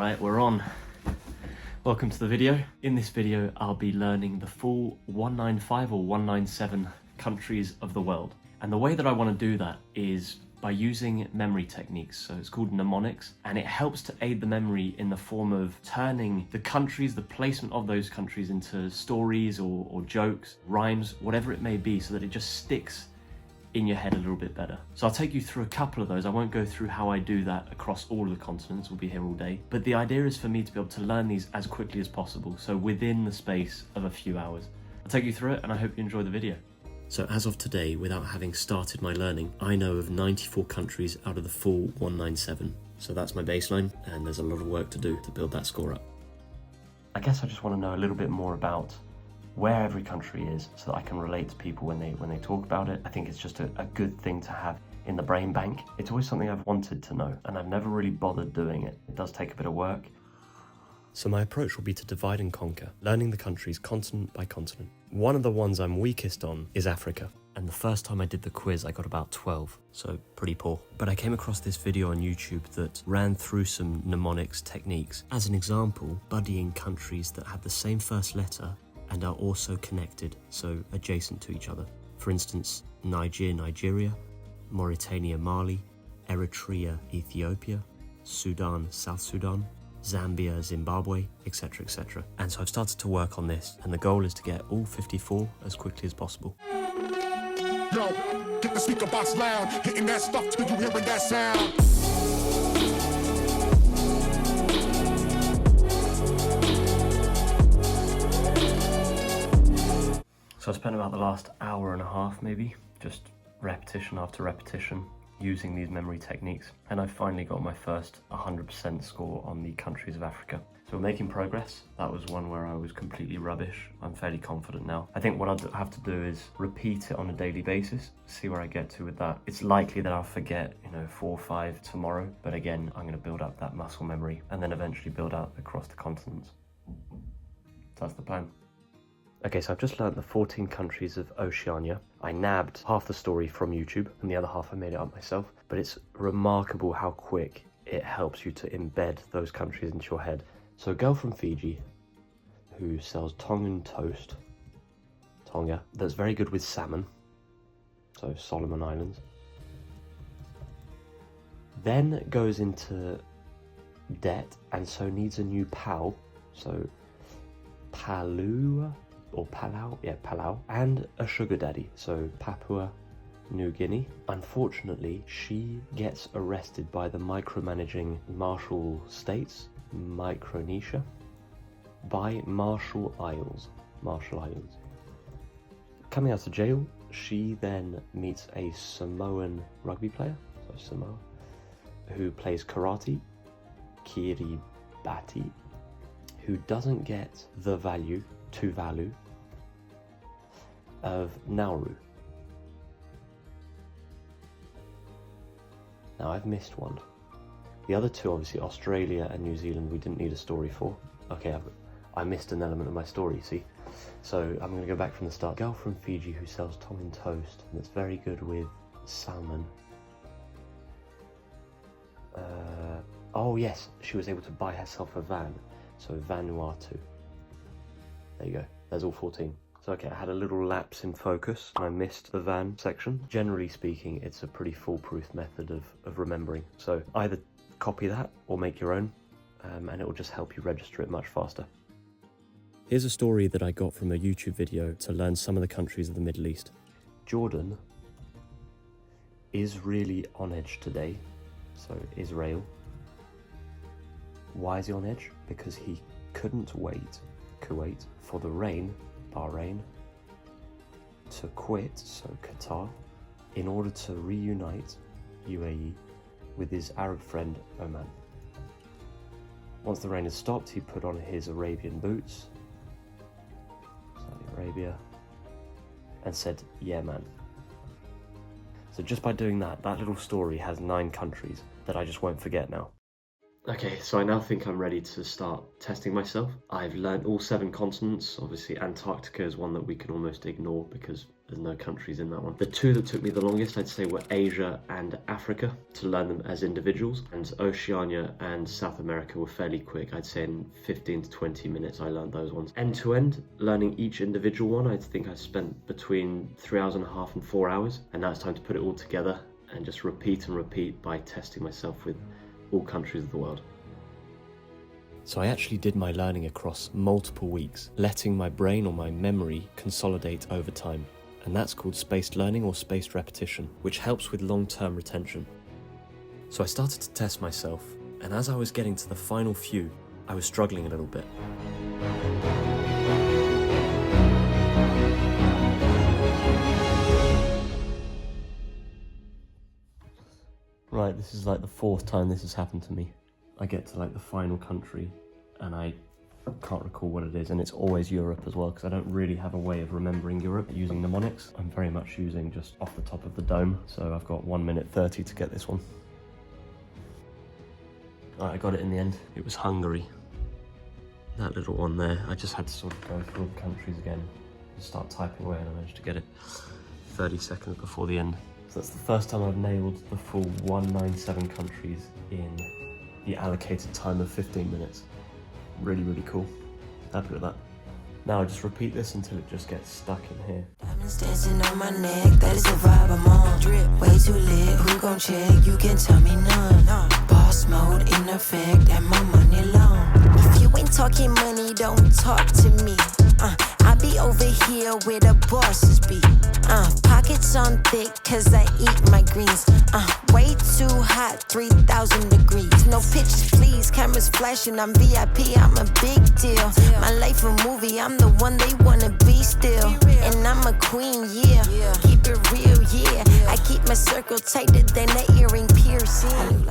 Alright, we're on. Welcome to the video. In this video, I'll be learning the full 195 or 197 countries of the world. And the way that I want to do that is by using memory techniques. So it's called mnemonics, and it helps to aid the memory in the form of turning the countries, the placement of those countries into stories or jokes, rhymes, whatever it may be, so that it just sticks in your head a little bit better. So I'll take you through a couple of those. I won't go through how I do that across all of the continents, we'll be here all day. But the idea is for me to be able to learn these as quickly as possible, so within the space of a few hours. I'll take you through it and I hope you enjoy the video. So as of today, without having started my learning, I know of 94 countries out of the full 197. So that's my baseline, and there's a lot of work to do to build that score up. I guess I just want to know a little bit more about where every country is so that I can relate to people when they talk about it. I think it's just a good thing to have in the brain bank. It's always something I've wanted to know, and I've never really bothered doing it. It does take a bit of work. So my approach will be to divide and conquer, learning the countries continent by continent. One of the ones I'm weakest on is Africa. And the first time I did the quiz, I got about 12, so pretty poor. But I came across this video on YouTube that ran through some mnemonics techniques. As an example, buddying countries that have the same first letter and are also connected, so adjacent to each other. For instance, Nigeria, Mauritania, Mali, Eritrea, Ethiopia, Sudan, South Sudan, Zambia, Zimbabwe, etc, etc. And so I've started to work on this, and the goal is to get all 54 as quickly as possible. Yo, get the speaker box loud, hitting that stuff till you hearing that sound. So I spent about the last hour and a half maybe, just repetition after repetition, using these memory techniques, and I finally got my first 100% score on the countries of Africa. So we're making progress. That was one where I was completely rubbish. I'm fairly confident now. I think what I'll have to do is repeat it on a daily basis, see where I get to with that. It's likely that I'll forget, 4 or 5 tomorrow, but again, I'm gonna build up that muscle memory and then eventually build out across the continents. That's the plan. Okay, so I've just learnt the 14 countries of Oceania. I nabbed half the story from YouTube and the other half I made it up myself, but it's remarkable how quick it helps you to embed those countries into your head. So a girl from Fiji who sells Tongan toast, Tonga, that's very good with salmon, so Solomon Islands. Then goes into debt and so needs a new pal, so Palau, and a sugar daddy, so Papua New Guinea. Unfortunately, she gets arrested by the micromanaging Marshall States, Micronesia, by Marshall Isles. Coming out of jail, she then meets a Samoan rugby player, so Samoa, who plays karate, Kiribati, who doesn't get the value of Nauru. Now I've missed one. The other two, obviously Australia and New Zealand, we didn't need a story for. Okay, I missed an element of my story, see? So I'm going to go back from the start. Girl from Fiji who sells Tongan toast and that's very good with salmon. Oh yes, she was able to buy herself a van, so Vanuatu. There you go, there's all 14. So okay, I had a little lapse in focus and I missed the van section. Generally speaking, it's a pretty foolproof method of remembering. So either copy that or make your own, and it will just help you register it much faster. Here's a story that I got from a YouTube video to learn some of the countries of the Middle East. Jordan is really on edge today, so Israel. Why is he on edge? Because he couldn't wait, Kuwait, for the rain, Bahrain, to quit, so Qatar, in order to reunite, UAE, with his Arab friend, Oman. Once the rain had stopped, he put on his Arabian boots, Saudi Arabia, and said, yeah man. So just by doing that little story has 9 countries that I just won't forget now. Okay, so I now think I'm ready to start testing myself. I've learned all 7 continents. Obviously Antarctica is one that we can almost ignore because There's no countries in that one. The two that took me the longest, I'd say, were Asia and Africa, to learn them as individuals. And Oceania and South America were fairly quick. I'd say in 15 to 20 minutes I learned those ones. End to end, learning each individual one, I think I spent between 3 hours and a half and 4 hours. And now it's time to put it all together and just repeat and repeat by testing myself with all countries of the world. So I actually did my learning across multiple weeks, letting my brain or my memory consolidate over time. And that's called spaced learning or spaced repetition, which helps with long-term retention. So I started to test myself, and as I was getting to the final few, I was struggling a little bit. Right, this is like the 4th time this has happened to me. I get to like the final country and I can't recall what it is, and it's always Europe as well, because I don't really have a way of remembering Europe using mnemonics. I'm very much using just off the top of the dome, so I've got 1 minute 30 to get this one. Alright, I got it in the end. It was Hungary. That little one there, I just had to sort of go through all the countries again, just start typing away, and I managed to get it 30 seconds before the end. So that's the first time I've nailed the full 197 countries in the allocated time of 15 minutes. Really, really cool. Happy with that. Now I just repeat this until it just gets stuck in here. Diamonds dancing on my neck, that is the vibe I'm on. Drip, way too lit, who gon' check? You can tell me none. Boss mode in effect, and my money long. If you ain't talking money, don't talk to me. I be over here where the bosses be. Pockets on thick, cause I eat my greens. Way too hot, 3,000 degrees. No pictures, please, cameras flashing, I'm VIP, I'm a big deal. My life a movie, I'm the one they wanna be still. And I'm a queen, yeah. Keep it real, yeah. I keep my circle tighter than an earring piercing.